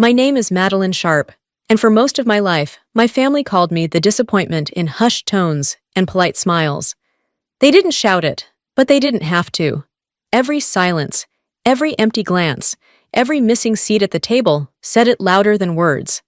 My name is Madeline Sharp, and for most of my life, my family called me the disappointment in hushed tones and polite smiles. They didn't shout it, but they didn't have to. Every silence, every empty glance, every missing seat at the table said it louder than words.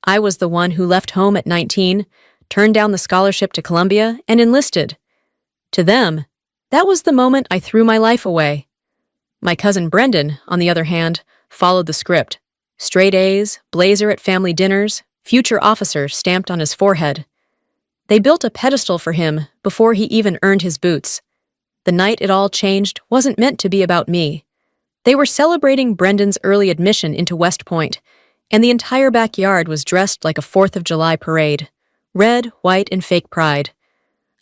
I was the one who left home at 19, turned down the scholarship to Columbia, and enlisted. To them, that was the moment I threw my life away. My cousin Brendan, on the other hand, followed the script. Straight A's, blazer at family dinners, future officer stamped on his forehead. They built a pedestal for him before he even earned his boots. The night it all changed wasn't meant to be about me. They were celebrating Brendan's early admission into West Point, and the entire backyard was dressed like a 4th of July parade. Red, white, and fake pride.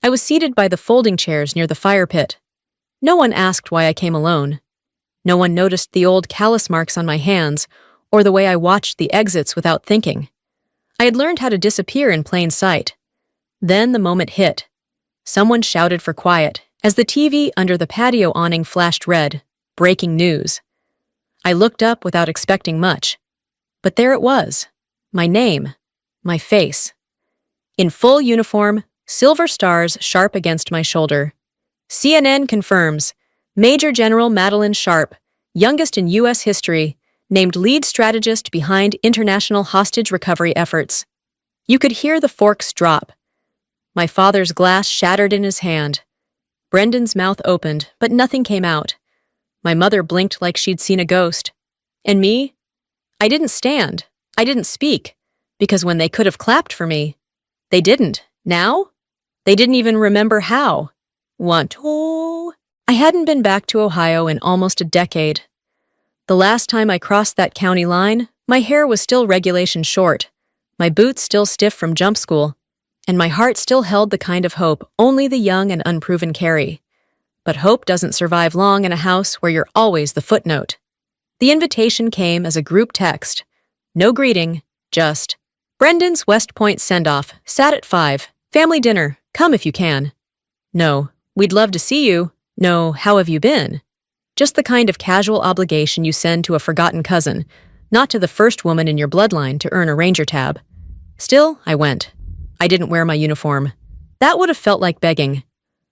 I was seated by the folding chairs near the fire pit. No one asked why I came alone. No one noticed the old callus marks on my hands or the way I watched the exits without thinking. I had learned how to disappear in plain sight. Then the moment hit. Someone shouted for quiet as the TV under the patio awning flashed red. Breaking news. I looked up without expecting much. But there it was. My name. My face. In full uniform, silver stars sharp against my shoulder. CNN confirms, Major General Madeline Sharp, youngest in U.S. history, named lead strategist behind international hostage recovery efforts. You could hear the forks drop. My father's glass shattered in his hand. Brendan's mouth opened, but nothing came out. My mother blinked like she'd seen a ghost. And me? I didn't stand. I didn't speak. Because when they could have clapped for me, they didn't. Now? They didn't even remember how. I hadn't been back to Ohio in almost a decade. The last time I crossed that county line, my hair was still regulation short, my boots still stiff from jump school, and my heart still held the kind of hope only the young and unproven carry. But hope doesn't survive long in a house where you're always the footnote. The invitation came as a group text. No greeting, just, Brendan's West Point send-off, sat at 5, family dinner, come if you can. No, we'd love to see you. No, how have you been? Just the kind of casual obligation you send to a forgotten cousin, not to the first woman in your bloodline to earn a ranger tab. Still, I went. I didn't wear my uniform. That would have felt like begging.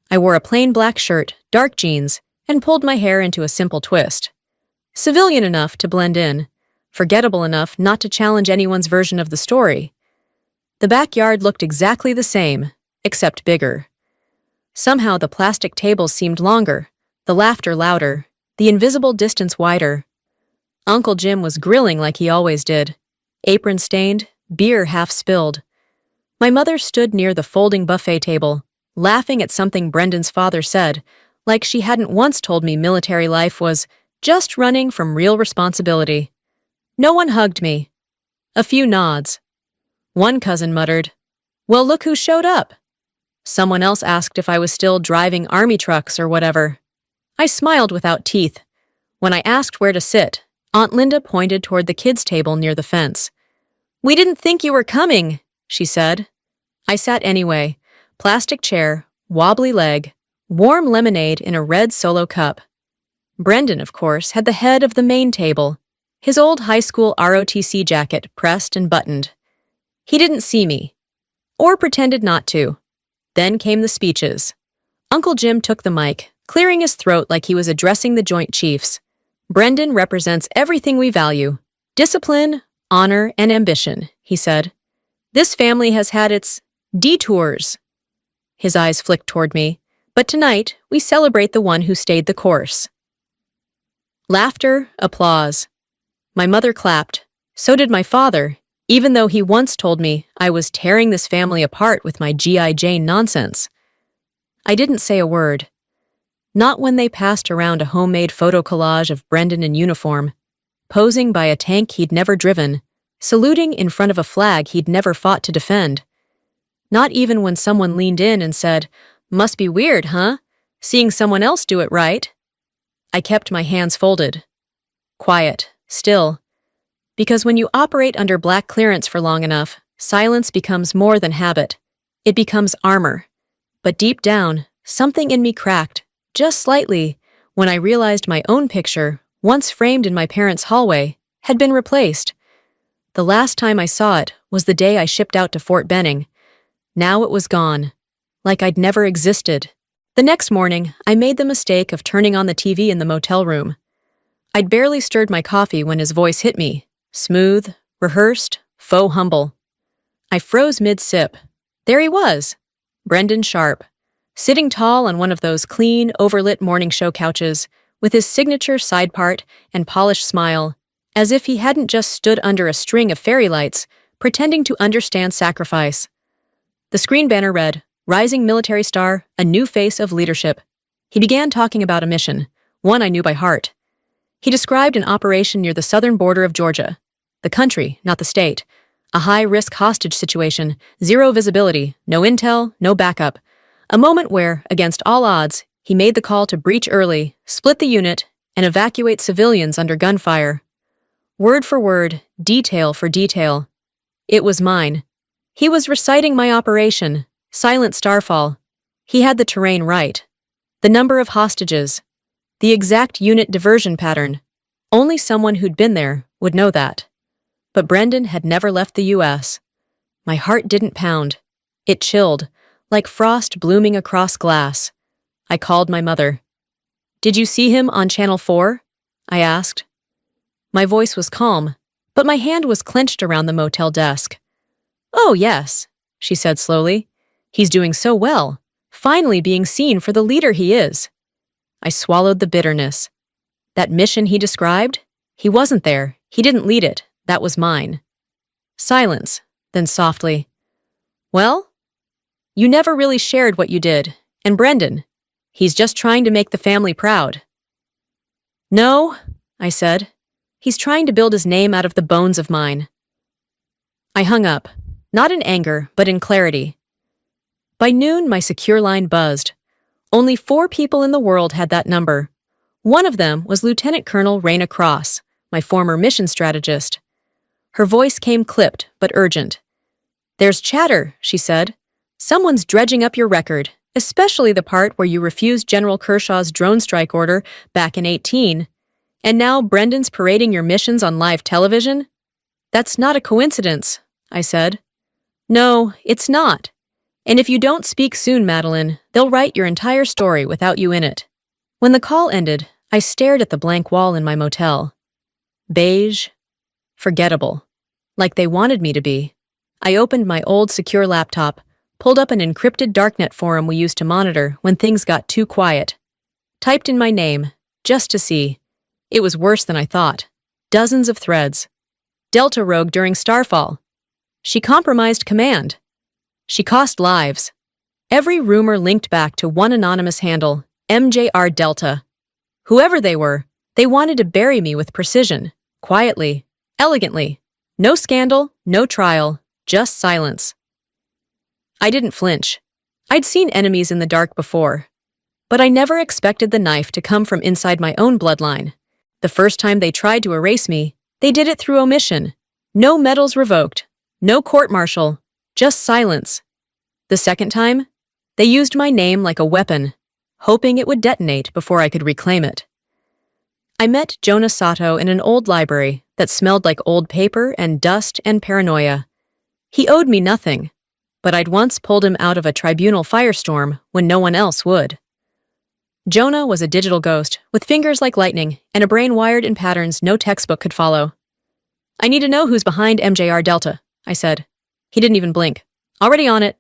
I wore a plain black shirt, dark jeans, and pulled my hair into a simple twist. Civilian enough to blend in, forgettable enough not to challenge anyone's version of the story. The backyard looked exactly the same, except bigger. Somehow the plastic tables seemed longer, the laughter louder, the invisible distance wider. Uncle Jim was grilling like he always did, apron stained, beer half spilled. My mother stood near the folding buffet table, laughing at something Brendan's father said, like she hadn't once told me military life was just running from real responsibility. No one hugged me. A few nods. One cousin muttered, "Well, look who showed up." Someone else asked if I was still driving army trucks or whatever. I smiled without teeth. When I asked where to sit, Aunt Linda pointed toward the kids' table near the fence. "We didn't think you were coming," she said. I sat anyway, plastic chair, wobbly leg, warm lemonade in a red solo cup. Brendan, of course, had the head of the main table, his old high school ROTC jacket pressed and buttoned. He didn't see me, or pretended not to. Then came the speeches. Uncle Jim took the mic, clearing his throat like he was addressing the Joint Chiefs. "Brendan represents everything we value. Discipline, honor, and ambition," he said. "This family has had its detours." His eyes flicked toward me. "But tonight, we celebrate the one who stayed the course." Laughter, applause. My mother clapped. So did my father, even though he once told me I was tearing this family apart with my G.I. Jane nonsense. I didn't say a word. Not when they passed around a homemade photo collage of Brendan in uniform, posing by a tank he'd never driven, saluting in front of a flag he'd never fought to defend. Not even when someone leaned in and said, "Must be weird, huh? Seeing someone else do it right." I kept my hands folded. Quiet, still. Because when you operate under black clearance for long enough, silence becomes more than habit. It becomes armor. But deep down, something in me cracked, just slightly, when I realized my own picture, once framed in my parents' hallway, had been replaced. The last time I saw it was the day I shipped out to Fort Benning. Now it was gone, like I'd never existed. The next morning, I made the mistake of turning on the TV in the motel room. I'd barely stirred my coffee when his voice hit me, smooth, rehearsed, faux humble. I froze mid-sip. There he was, Brendan Sharp, sitting tall on one of those clean, overlit morning show couches, with his signature side part and polished smile, as if he hadn't just stood under a string of fairy lights, pretending to understand sacrifice. The screen banner read, "Rising Military Star, a New Face of Leadership." He began talking about a mission, one I knew by heart. He described an operation near the southern border of Georgia. The country, not the state. A high-risk hostage situation, zero visibility, no intel, no backup. A moment where, against all odds, he made the call to breach early, split the unit, and evacuate civilians under gunfire. Word for word, detail for detail. It was mine. He was reciting my operation, Silent Starfall. He had the terrain right. The number of hostages. The exact unit diversion pattern. Only someone who'd been there would know that. But Brendan had never left the U.S. My heart didn't pound. It chilled, like frost blooming across glass. I called my mother. "Did you see him on Channel 4? I asked. My voice was calm, but my hand was clenched around the motel desk. "Oh, yes," she said slowly. "He's doing so well, finally being seen for the leader he is." I swallowed the bitterness. That mission he described? He wasn't there. He didn't lead it. That was mine. Silence, then softly. "Well, you never really shared what you did. And Brendan, he's just trying to make the family proud." "No," I said. "He's trying to build his name out of the bones of mine." I hung up, not in anger, but in clarity. By noon, my secure line buzzed. Only 4 people in the world had that number. One of them was Lieutenant Colonel Raina Cross, my former mission strategist. Her voice came clipped, but urgent. "There's chatter," she said. "Someone's dredging up your record, especially the part where you refused General Kershaw's drone strike order back in 18. And now Brendan's parading your missions on live television? That's not a coincidence," I said. "No, it's not. And if you don't speak soon, Madeline, they'll write your entire story without you in it." When the call ended, I stared at the blank wall in my motel. Beige. Forgettable. Like they wanted me to be. I opened my old secure laptop, pulled up an encrypted darknet forum we used to monitor when things got too quiet. Typed in my name, just to see. It was worse than I thought. Dozens of threads. Delta rogue during Starfall. She compromised command. She cost lives. Every rumor linked back to one anonymous handle, MJR Delta. Whoever they were, they wanted to bury me with precision, quietly, elegantly. No scandal, no trial, just silence. I didn't flinch. I'd seen enemies in the dark before. But I never expected the knife to come from inside my own bloodline. The first time they tried to erase me, they did it through omission. No medals revoked. No court-martial. Just silence. The second time, they used my name like a weapon, hoping it would detonate before I could reclaim it. I met Jonah Sato in an old library that smelled like old paper and dust and paranoia. He owed me nothing, but I'd once pulled him out of a tribunal firestorm when no one else would. Jonah was a digital ghost with fingers like lightning and a brain wired in patterns no textbook could follow. "I need to know who's behind MJR Delta," I said. He didn't even blink. "Already on it."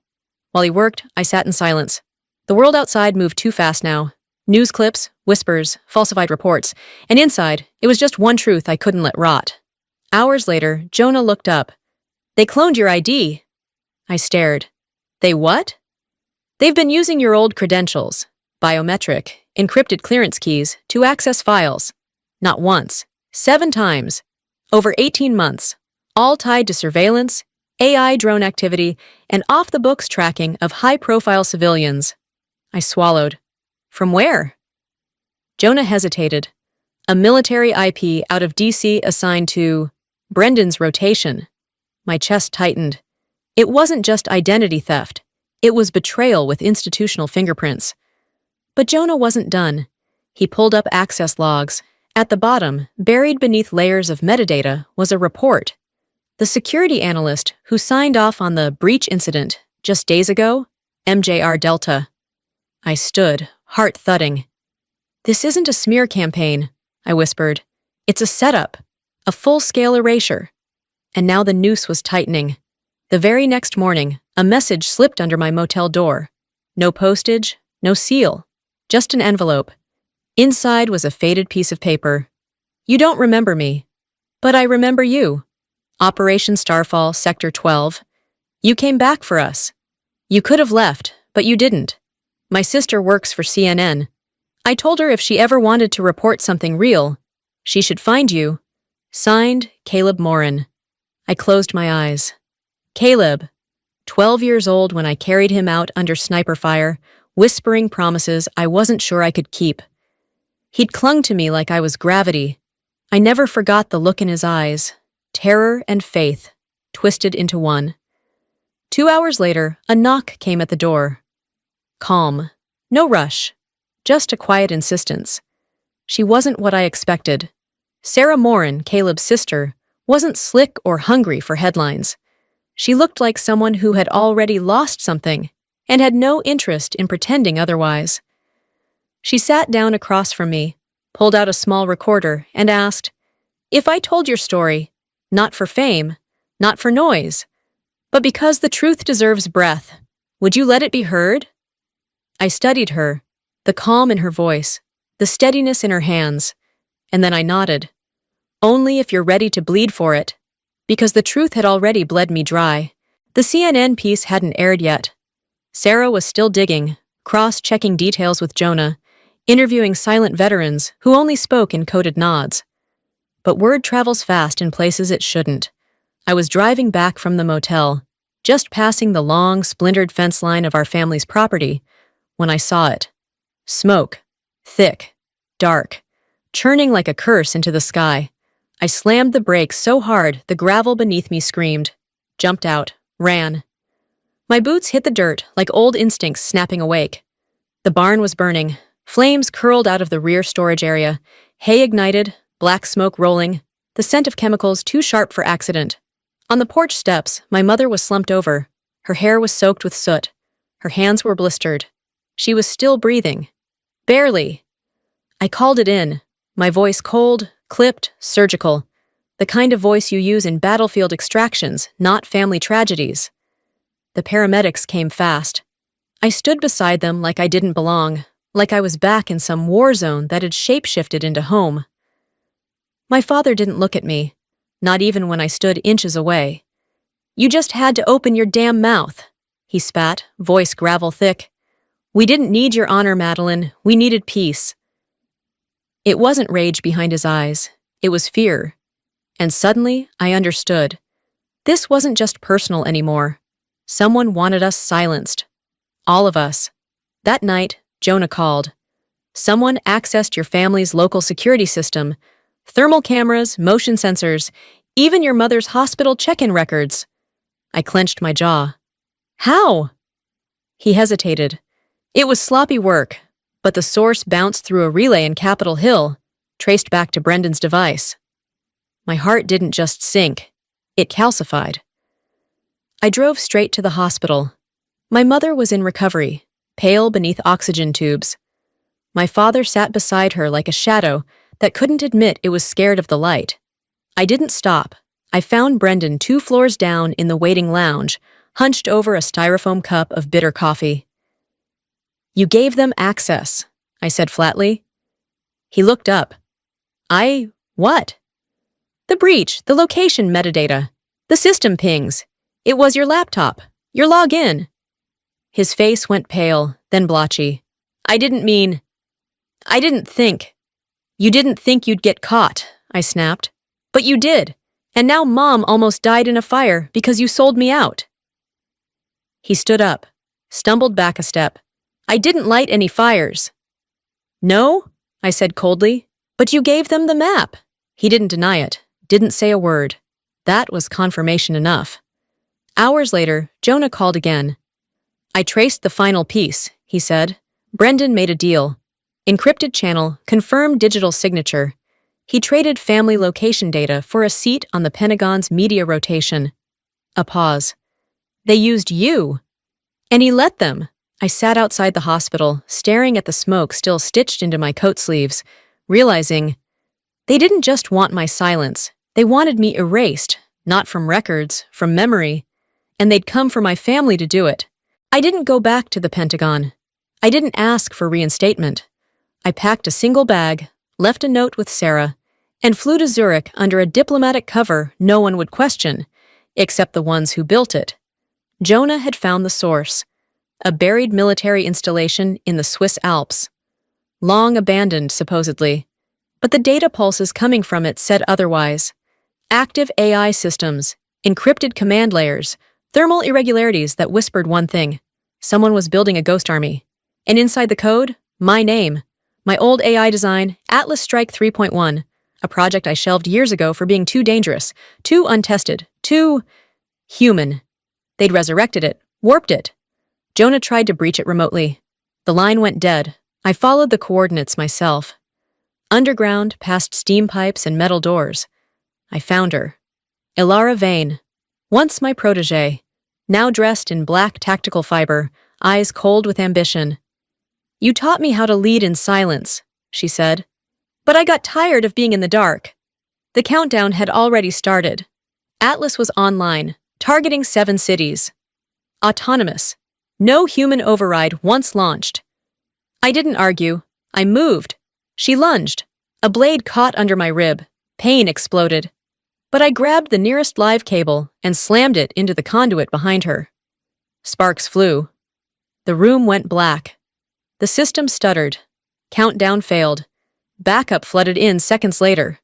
While he worked, I sat in silence. The world outside moved too fast now. News clips, whispers, falsified reports, and inside, it was just one truth I couldn't let rot. Hours later, Jonah looked up. "They cloned your ID." I stared. "They what?" "They've been using your old credentials, biometric, encrypted clearance keys, to access files. Not once, 7 times. Over 18 months, all tied to surveillance, AI drone activity, and off-the-books tracking of high-profile civilians." I swallowed. "From where?" Jonah hesitated. "A military IP out of DC assigned to Brendan's rotation." My chest tightened. It wasn't just identity theft. It was betrayal with institutional fingerprints. But Jonah wasn't done. He pulled up access logs. At the bottom, buried beneath layers of metadata, was a report. The security analyst who signed off on the breach incident just days ago, MJR Delta. I stood, heart thudding. This isn't a smear campaign, I whispered. It's a setup, a full-scale erasure. And now the noose was tightening. The very next morning, a message slipped under my motel door. No postage, no seal, just an envelope. Inside was a faded piece of paper. You don't remember me, but I remember you. Operation Starfall, Sector 12. You came back for us. You could have left, but you didn't. My sister works for CNN. I told her if she ever wanted to report something real, she should find you. Signed, Caleb Morin. I closed my eyes. Caleb, 12 years old when I carried him out under sniper fire, whispering promises I wasn't sure I could keep. He'd clung to me like I was gravity. I never forgot the look in his eyes. Terror and faith, twisted into one. 2 hours later, a knock came at the door. Calm. No rush. Just a quiet insistence. She wasn't what I expected. Sarah Morin, Caleb's sister, wasn't slick or hungry for headlines. She looked like someone who had already lost something and had no interest in pretending otherwise. She sat down across from me, pulled out a small recorder, and asked, "If I told your story, not for fame, not for noise, but because the truth deserves breath, would you let it be heard?" I studied her, the calm in her voice, the steadiness in her hands, and then I nodded. Only if you're ready to bleed for it, because the truth had already bled me dry. The CNN piece hadn't aired yet. Sarah was still digging, cross-checking details with Jonah, interviewing silent veterans who only spoke in coded nods. But word travels fast in places it shouldn't. I was driving back from the motel, just passing the long, splintered fence line of our family's property, when I saw it. Smoke. Thick. Dark. Churning like a curse into the sky. I slammed the brakes so hard the gravel beneath me screamed, jumped out, ran. My boots hit the dirt like old instincts snapping awake. The barn was burning. Flames curled out of the rear storage area. Hay ignited, black smoke rolling, the scent of chemicals too sharp for accident. On the porch steps, my mother was slumped over. Her hair was soaked with soot. Her hands were blistered. She was still breathing. Barely. I called it in, my voice cold, clipped, surgical. The kind of voice you use in battlefield extractions, not family tragedies. The paramedics came fast. I stood beside them like I didn't belong, like I was back in some war zone that had shapeshifted into home. My father didn't look at me, not even when I stood inches away. "You just had to open your damn mouth," he spat, voice gravel thick. "We didn't need your honor, Madeline. We needed peace." It wasn't rage behind his eyes. It was fear. And suddenly, I understood. This wasn't just personal anymore. Someone wanted us silenced. All of us. That night, Jonah called. Someone accessed your family's local security system. Thermal cameras, motion sensors, even your mother's hospital check-in records. I clenched my jaw. How? He hesitated. It was sloppy work, but the source bounced through a relay in Capitol Hill, traced back to Brendan's device. My heart didn't just sink, it calcified. I drove straight to the hospital. My mother was in recovery, pale beneath oxygen tubes. My father sat beside her like a shadow that couldn't admit it was scared of the light. I didn't stop. I found Brendan 2 floors down in the waiting lounge, hunched over a styrofoam cup of bitter coffee. "You gave them access," I said flatly. He looked up. What? "The breach, the location metadata, the system pings. It was your laptop, your login." His face went pale, then blotchy. I didn't think. "You didn't think you'd get caught," I snapped. "But you did, and now Mom almost died in a fire because you sold me out." He stood up, stumbled back a step. "I didn't light any fires." "No?" I said coldly. "But you gave them the map." He didn't deny it, didn't say a word. That was confirmation enough. Hours later, Jonah called again. "I traced the final piece," he said. "Brendan made a deal. Encrypted channel, confirmed digital signature. He traded family location data for a seat on the Pentagon's media rotation. A pause. They used you. And he let them. I sat outside the hospital, staring at the smoke still stitched into my coat sleeves, realizing they didn't just want my silence. They wanted me erased, not from records, from memory, and they'd come for my family to do it. I didn't go back to the Pentagon. I didn't ask for reinstatement. I packed a single bag, left a note with Sarah, and flew to Zurich under a diplomatic cover no one would question, except the ones who built it. Jonah had found the source, a buried military installation in the Swiss Alps. Long abandoned, supposedly, but the data pulses coming from it said otherwise. Active AI systems, encrypted command layers, thermal irregularities that whispered one thing. Someone was building a ghost army. And inside the code, my name. My old AI design, Atlas Strike 3.1, a project I shelved years ago for being too dangerous, too untested, too human. They'd resurrected it, warped it. Jonah tried to breach it remotely. The line went dead. I followed the coordinates myself. Underground, past steam pipes and metal doors. I found her. Ilara Vane, once my protégé, now dressed in black tactical fiber, eyes cold with ambition. You taught me how to lead in silence, she said. But I got tired of being in the dark. The countdown had already started. Atlas was online, targeting 7 cities. Autonomous. No human override once launched. I didn't argue. I moved. She lunged. A blade caught under my rib. Pain exploded. But I grabbed the nearest live cable and slammed it into the conduit behind her. Sparks flew. The room went black. The system stuttered. Countdown failed. Backup flooded in seconds later.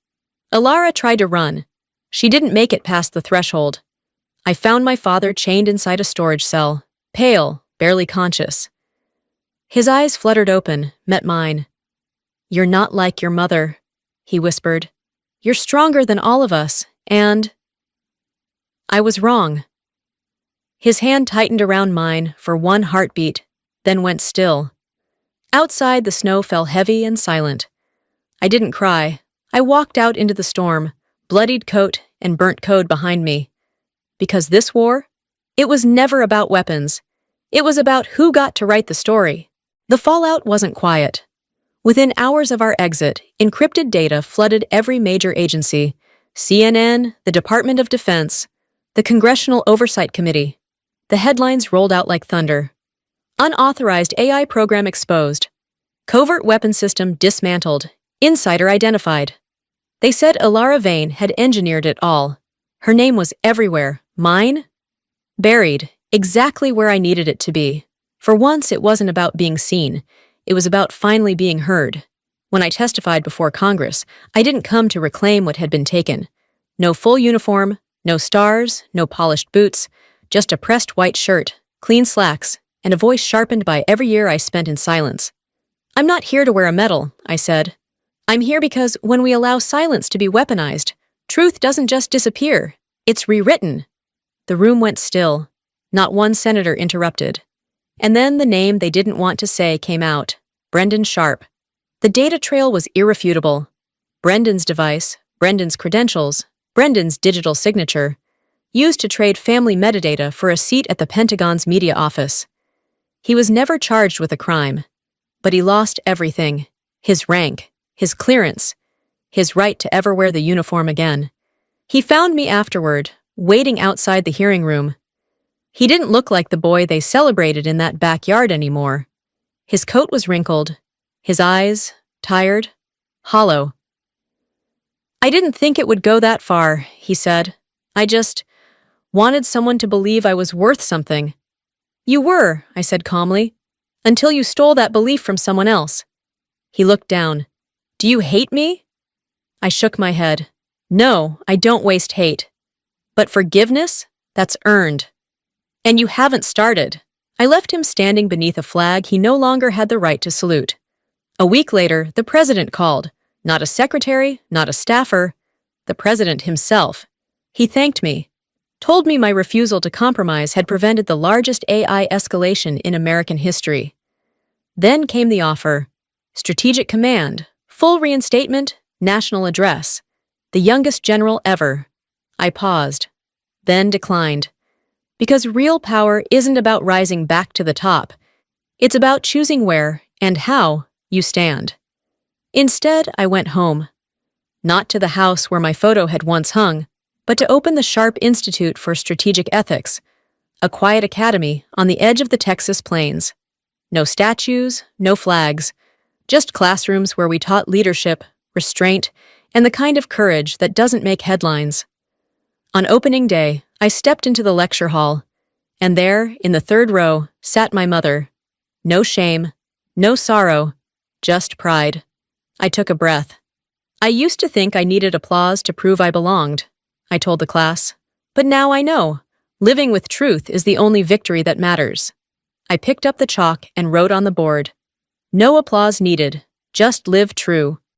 Ilara tried to run. She didn't make it past the threshold. I found my father chained inside a storage cell, pale, barely conscious. His eyes fluttered open, met mine. You're not like your mother, he whispered. You're stronger than all of us, and I was wrong. His hand tightened around mine for one heartbeat, then went still. Outside, the snow fell heavy and silent. I didn't cry. I walked out into the storm, bloodied coat and burnt code behind me. Because this war, it was never about weapons. It was about who got to write the story. The fallout wasn't quiet. Within hours of our exit, encrypted data flooded every major agency: CNN, the Department of Defense, the Congressional Oversight Committee. The headlines rolled out like thunder. Unauthorized AI program exposed. Covert weapon system dismantled. Insider identified. They said Ilara Vane had engineered it all. Her name was everywhere. Mine? Buried, exactly where I needed it to be. For once, it wasn't about being seen. It was about finally being heard. When I testified before Congress, I didn't come to reclaim what had been taken. No full uniform, no stars, no polished boots, just a pressed white shirt, clean slacks, and a voice sharpened by every year I spent in silence. I'm not here to wear a medal, I said. I'm here because when we allow silence to be weaponized, truth doesn't just disappear, it's rewritten. The room went still. Not one senator interrupted. And then the name they didn't want to say came out, Brendan Sharp. The data trail was irrefutable. Brendan's device, Brendan's credentials, Brendan's digital signature, used to trade family metadata for a seat at the Pentagon's media office. He was never charged with a crime, but he lost everything: his rank, his clearance, his right to ever wear the uniform again. He found me afterward, waiting outside the hearing room. He didn't look like the boy they celebrated in that backyard anymore. His coat was wrinkled, his eyes tired, hollow. I didn't think it would go that far, he said. I just wanted someone to believe I was worth something. You were, I said calmly, until you stole that belief from someone else. He looked down. Do you hate me? I shook my head. No, I don't waste hate. But forgiveness? That's earned. And you haven't started. I left him standing beneath a flag he no longer had the right to salute. A week later, the president called. Not a secretary, not a staffer. The president himself. He thanked me. Told me my refusal to compromise had prevented the largest AI escalation in American history. Then came the offer. Strategic command, full reinstatement, National address. The youngest general ever. I paused, then declined. Because real power isn't about rising back to the top. It's about choosing where and how you stand. Instead, I went home. Not to the house where my photo had once hung, but to open the Sharp Institute for Strategic Ethics, a quiet academy on the edge of the Texas plains. No statues, no flags, just classrooms where we taught leadership, restraint, and the kind of courage that doesn't make headlines. On opening day, I stepped into the lecture hall, and there, in the third row, sat my mother. No shame, no sorrow, just pride. I took a breath. I used to think I needed applause to prove I belonged, I told the class. But now I know. Living with truth is the only victory that matters. I picked up the chalk and wrote on the board. No applause needed, just live true.